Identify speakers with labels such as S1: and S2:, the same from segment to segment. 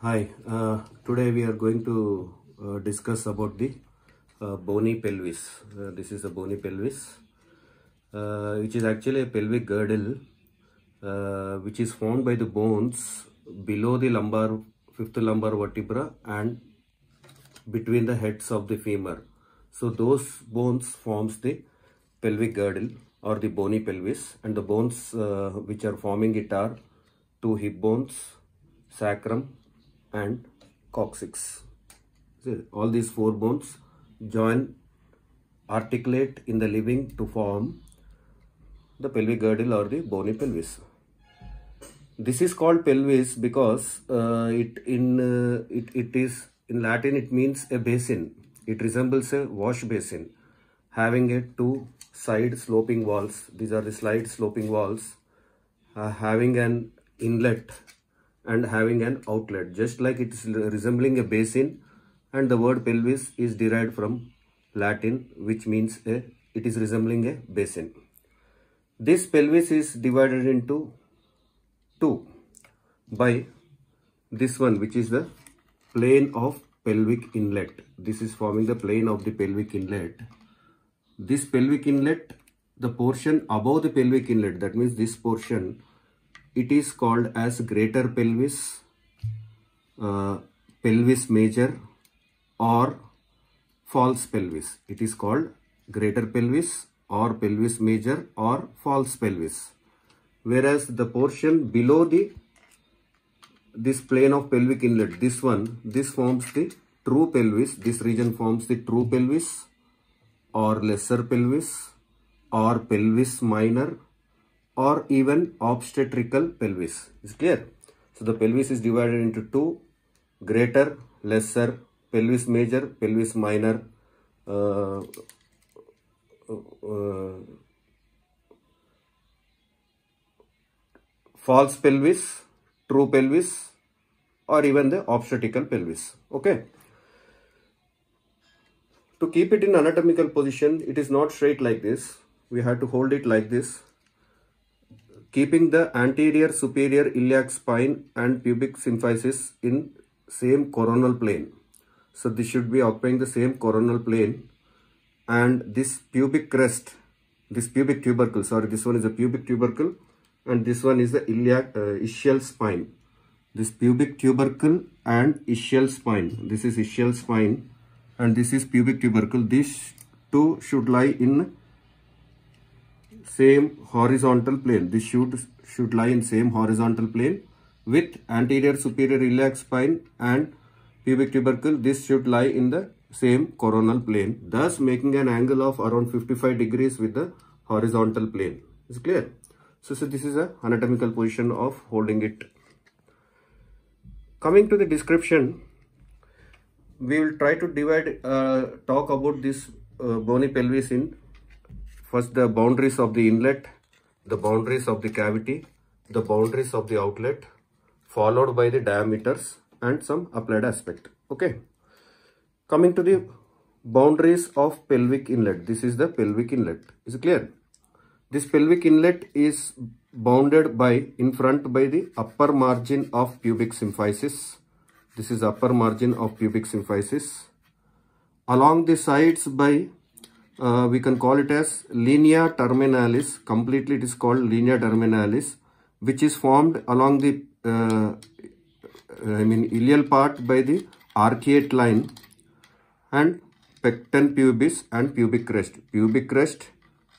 S1: Hi, today we are going to discuss about the bony pelvis. This is a bony pelvis, which is actually a pelvic girdle, which is formed by the bones below the fifth lumbar vertebra and between the heads of the femur. So those bones forms the pelvic girdle or the bony pelvis, and the bones which are forming it are two hip bones, sacrum and coccyx. See, all these four bones join, articulate in the living to form the pelvic girdle or the bony pelvis. This is called pelvis because it is in Latin. It means a basin. It resembles a wash basin, having a two side sloping walls. These are the side sloping walls, having an inlet and having an outlet, just like it is resembling a basin. And the word pelvis is derived from Latin, which means it is resembling a basin. This pelvis is divided into two by this one, which is the plane of pelvic inlet. This is forming the plane of the pelvic inlet. This pelvic inlet, the portion above the pelvic inlet, that means this portion, it is called as greater pelvis, pelvis major or false pelvis. It is called greater pelvis or pelvis major or false pelvis. Whereas the portion below this plane of pelvic inlet, this forms the true pelvis. This region forms the true pelvis or lesser pelvis or pelvis minor or even obstetrical pelvis. Is clear? So the pelvis is divided into two: greater, lesser, pelvis major, pelvis minor, false pelvis, true pelvis, or even the obstetrical pelvis. Okay. To keep it in anatomical position, it is not straight like this. We have to hold it like this, keeping the anterior superior iliac spine and pubic symphysis in same coronal plane. So this should be occupying the same coronal plane, and this pubic crest, this pubic tubercle, sorry, this one is a pubic tubercle and this one is the iliac ischial spine. This pubic tubercle and ischial spine, this is ischial spine and this is pubic tubercle. These two should lie in same horizontal plane. This should lie in same horizontal plane with anterior superior iliac spine and pubic tubercle. This should lie in the same coronal plane, thus making an angle of around 55 degrees with the horizontal plane. Is clear? So this is a anatomical position of holding it. Coming to the description, we will try to divide, talk about this bony pelvis in first the boundaries of the inlet, the boundaries of the cavity, the boundaries of the outlet, followed by the diameters and some applied aspect. Okay. Coming to the boundaries of pelvic inlet. This is the pelvic inlet. Is it clear? This pelvic inlet is bounded by, in front by the upper margin of pubic symphysis. This is upper margin of pubic symphysis. Along the sides by, we can call it as linea terminalis. Completely it is called linea terminalis, which is formed along the ilial part by the arcuate line and pecten pubis and pubic crest. Pubic crest,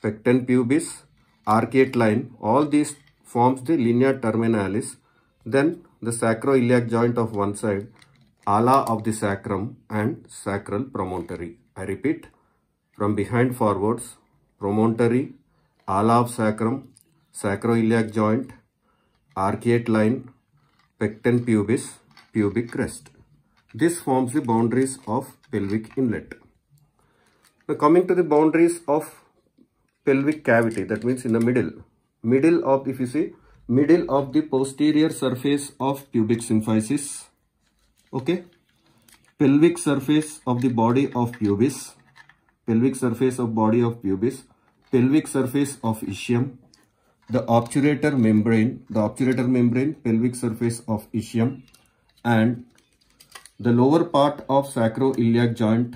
S1: pecten pubis, arcuate line, all these forms the linea terminalis. Then the sacroiliac joint of one side, ala of the sacrum and sacral promontory. I repeat, from behind forwards, promontory, ala of sacrum, sacroiliac joint, arcuate line, pecten pubis, pubic crest. This forms the boundaries of pelvic inlet. Now coming to the boundaries of pelvic cavity, that means in the middle of, if you see, middle of the posterior surface of pubic symphysis. Okay. Pelvic surface of the body of pubis, pelvic surface of body of pubis, pelvic surface of ischium, the obturator membrane, pelvic surface of ischium, and the lower part of sacroiliac joint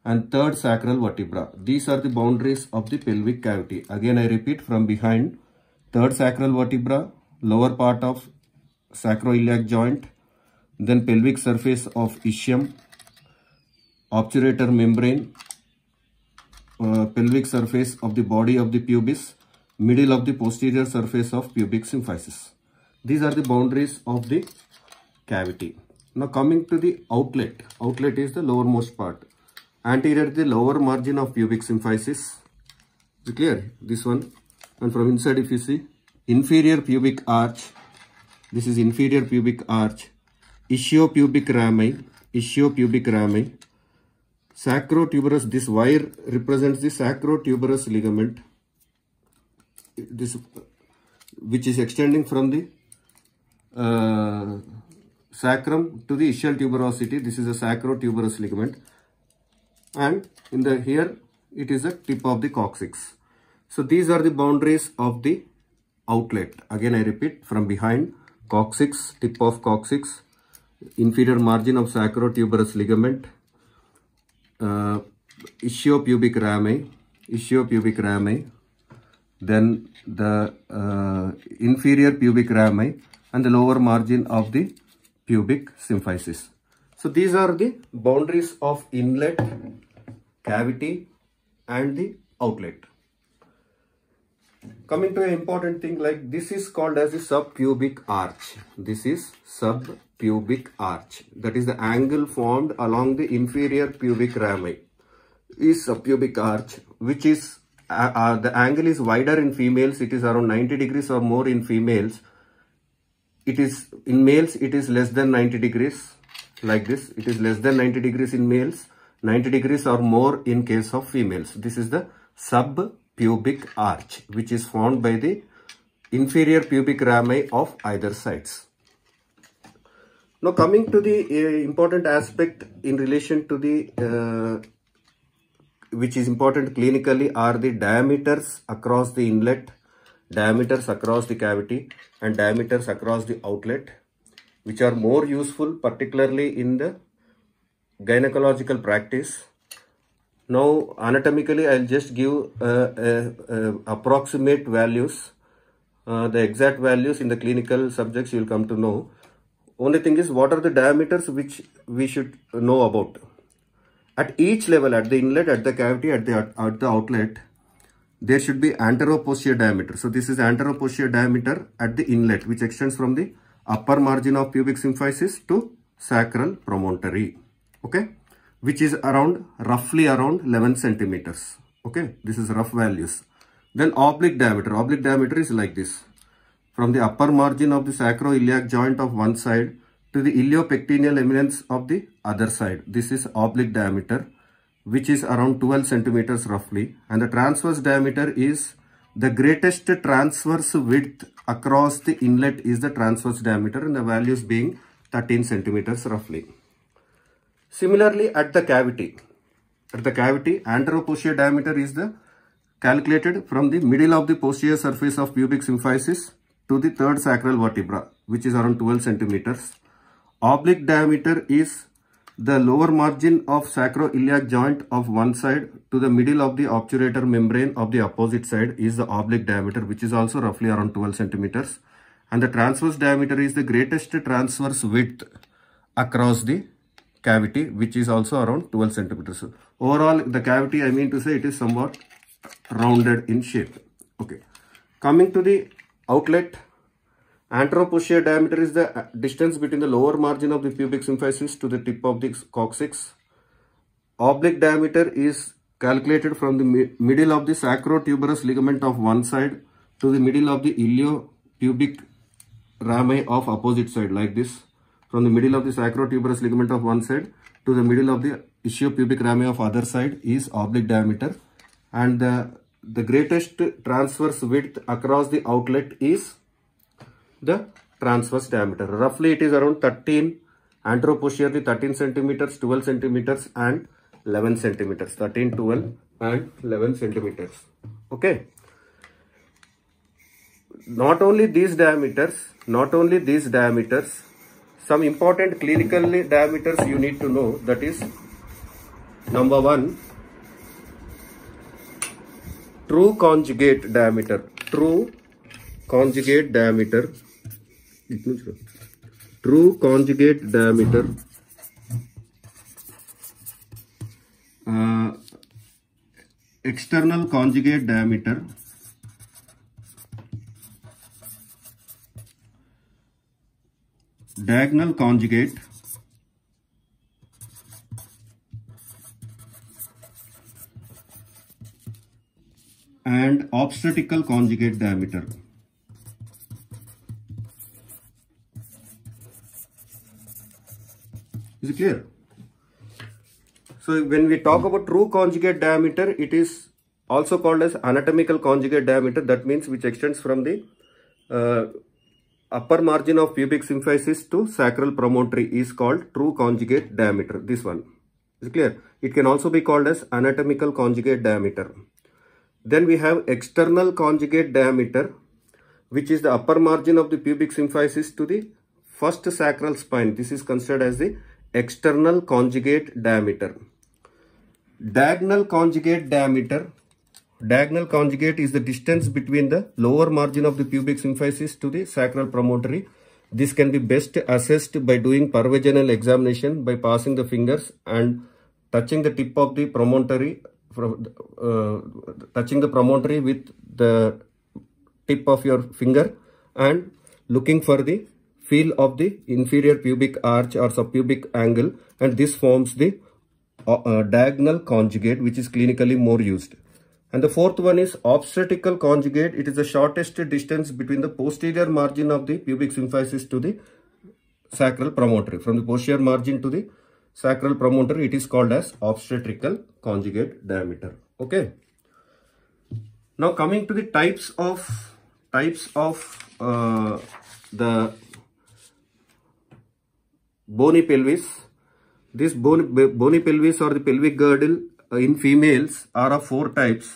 S1: and third sacral vertebra. These are the boundaries of the pelvic cavity. Again, I repeat, from behind, third sacral vertebra, lower part of sacroiliac joint, then pelvic surface of ischium, obturator membrane, pelvic surface of the body of the pubis, middle of the posterior surface of pubic symphysis. These are the boundaries of the cavity. Now coming to the outlet. Outlet is the lowermost part. Anterior to the lower margin of pubic symphysis. Is it clear? This one. And from inside, if you see, inferior pubic arch. This is inferior pubic arch. Ischiopubic rami. Ischiopubic rami. Sacrotuberous. This wire represents the sacrotuberous ligament. This, which is extending from the sacrum to the ischial tuberosity. This is a sacrotuberous ligament, and in the here it is the tip of the coccyx. So these are the boundaries of the outlet. Again I repeat, from behind, coccyx, tip of coccyx, inferior margin of sacrotuberous ligament, ischiopubic rami, then the inferior pubic rami, and the lower margin of the pubic symphysis. So these are the boundaries of inlet, cavity and the outlet. Coming to an important thing, like this is called as the subpubic arch. This is subpubic arch. That is the angle formed along the inferior pubic rami is subpubic arch, which is the angle is wider in females. It is around 90 degrees or more in females. It is in males, it is less than 90 degrees, like this. It is less than 90 degrees in males, 90 degrees or more in case of females. This is the subpubic arch, which is formed by the inferior pubic rami of either sides. Now coming to the important aspect in relation to the which is important clinically are the diameters across the inlet, diameters across the cavity and diameters across the outlet, which are more useful particularly in the gynecological practice. Now anatomically I'll just give approximate values. The exact values in the clinical subjects you will come to know. Only thing is, what are the diameters which we should know about? At each level, at the inlet, at the cavity, at the outlet, there should be anteroposterior diameter. So this is anteroposterior diameter at the inlet, which extends from the upper margin of pubic symphysis to sacral promontory. Okay, which is roughly around 11 centimeters. Okay, this is rough values. Then oblique diameter. Oblique diameter is like this. From the upper margin of the sacroiliac joint of one side to the iliopectineal eminence of the other side. This is oblique diameter, which is around 12 centimeters roughly. And the transverse diameter is the greatest transverse width across the inlet is the transverse diameter, and the values being 13 centimeters roughly. Similarly, at the cavity, anteroposterior diameter is the calculated from the middle of the posterior surface of pubic symphysis to the third sacral vertebra, which is around 12 centimeters. Oblique diameter is the lower margin of sacroiliac joint of one side to the middle of the obturator membrane of the opposite side is the oblique diameter, which is also roughly around 12 centimeters. And the transverse diameter is the greatest transverse width across the cavity, which is also around 12 centimeters. So overall, the cavity, I mean to say, it is somewhat rounded in shape. Okay. Coming to the outlet, anteroposterior diameter is the distance between the lower margin of the pubic symphysis to the tip of the coccyx. Oblique diameter is calculated from the middle of the sacrotuberous ligament of one side to the middle of the iliopubic rami of opposite side, like this. From the middle of the sacrotuberous ligament of one side to the middle of the ischiopubic rami of other side is oblique diameter. And the greatest transverse width across the outlet is the transverse diameter. Roughly it is around 13, anteroposteriorly 13 centimeters, 12 centimeters and 11 centimeters. 13, 12 and 11 centimeters. Okay. Not only these diameters, some important clinical diameters you need to know. That is, number 1, true conjugate diameter. True conjugate diameter. True conjugate diameter. External conjugate diameter. Diagonal conjugate. And obstetrical conjugate diameter. Is it clear? So when we talk about true conjugate diameter, it is also called as anatomical conjugate diameter. That means which extends from the upper margin of pubic symphysis to sacral promontory is called true conjugate diameter. This one. Is it clear? It can also be called as anatomical conjugate diameter. Then we have external conjugate diameter, which is the upper margin of the pubic symphysis to the first sacral spine. This is considered as the external conjugate diameter. Diagonal conjugate diameter. Diagonal conjugate is the distance between the lower margin of the pubic symphysis to the sacral promontory. This can be best assessed by doing pervaginal examination by passing the fingers and touching the tip of the promontory, touching the promontory with the tip of your finger and looking for the feel of the inferior pubic arch or subpubic angle, and this forms the diagonal conjugate, which is clinically more used. And the fourth one is obstetrical conjugate. It is the shortest distance between the posterior margin of the pubic symphysis to the sacral promontory. From the posterior margin to the sacral promontory, it is called as obstetrical conjugate diameter. Okay. Now coming to the types of the bony pelvis. This bony pelvis or the pelvic girdle in females are of 4 types.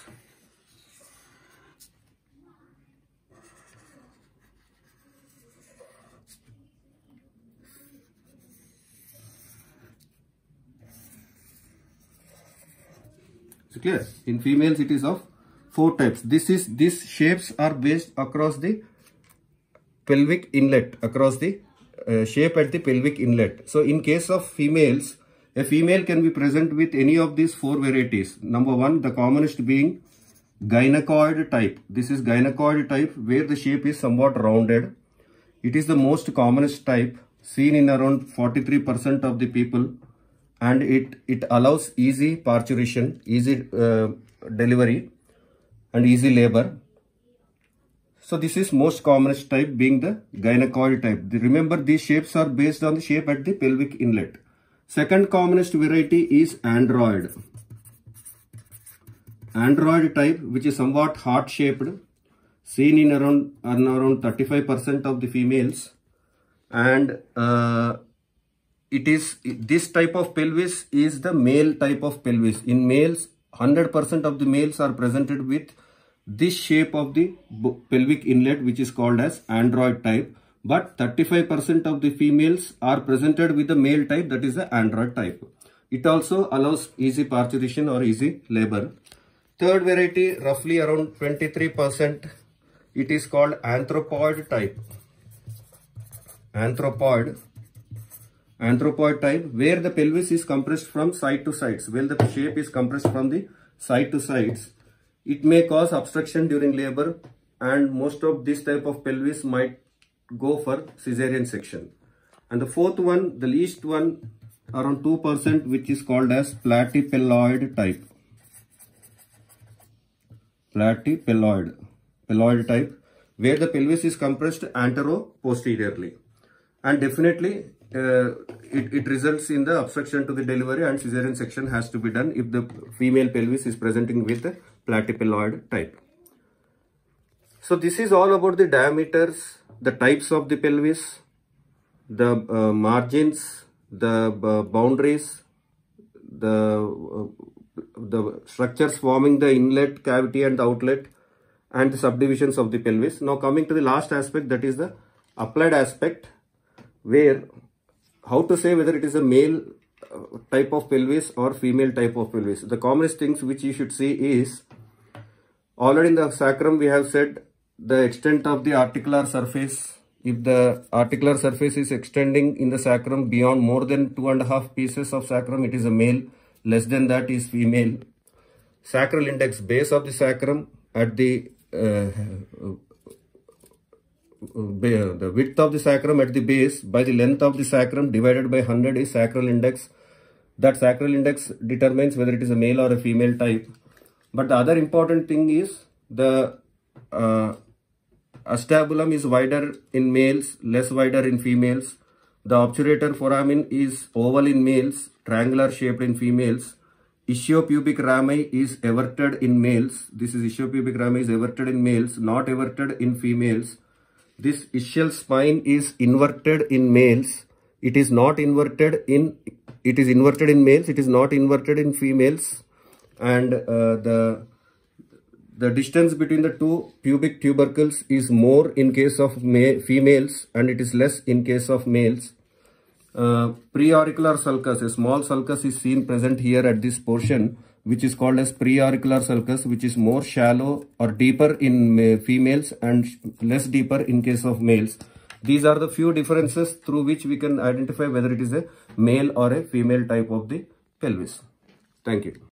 S1: Is it clear? In females it is of 4 types. These shapes are based across the pelvic inlet, across the shape at the pelvic inlet. So in case of females, a female can be present with any of these 4 varieties. Number 1, the commonest being gynecoid type. This is gynecoid type, where the shape is somewhat rounded. It is the most commonest type, seen in around 43% of the people, and it allows easy parturition, easy delivery and easy labor. So this is most commonest type, being the gynecoid type. Remember, these shapes are based on the shape at the pelvic inlet. Second commonest variety is android. Android type, which is somewhat heart shaped, seen in around 35% of the females, and this type of pelvis is the male type of pelvis. In males, 100% of the males are presented with this shape of the pelvic inlet, which is called as android type, but 35% of the females are presented with the male type, that is the android type. It also allows easy parturition or easy labor. Third variety, roughly around 23%, it is called anthropoid type. Anthropoid type, where the pelvis is compressed from side to sides. Where the shape is compressed from the side to sides, it may cause obstruction during labor, and most of this type of pelvis might go for cesarean section. And the fourth one, the least one, around 2%, which is called as platypeloid type. Platypeloid type, where the pelvis is compressed antero-posteriorly, and definitely it results in the obstruction to the delivery, and cesarean section has to be done if the female pelvis is presenting with the platypeloid type. So this is all about the diameters, the types of the pelvis, the margins, the boundaries, the structures forming the inlet cavity and the outlet, and the subdivisions of the pelvis. Now coming to the last aspect, that is the applied aspect, where how to say whether it is a male type of pelvis or female type of pelvis? The commonest things which you should see is, already in the sacrum we have said the extent of the articular surface. If the articular surface is extending in the sacrum beyond more than 2.5 pieces of sacrum, it is a male. Less than that is female. Sacral index, base of the sacrum at the width of the sacrum at the base by the length of the sacrum divided by 100 is sacral index. That sacral index determines whether it is a male or a female type. But the other important thing is the acetabulum is wider in males, less wider in females. The obturator foramen is oval in males, triangular shaped in females. Ischiopubic rami is everted in males. This is ischiopubic rami is everted in males, not everted in females. This ischial spine is inverted in males. It is not inverted in, it is inverted in males. It is not inverted in females. And the distance between the two pubic tubercles is more in case of females and it is less in case of males. Preauricular sulcus, a small sulcus is seen present here at this portion, which is called as preauricular sulcus, which is more shallow or deeper in females and less deeper in case of males. These are the few differences through which we can identify whether it is a male or a female type of the pelvis. Thank you.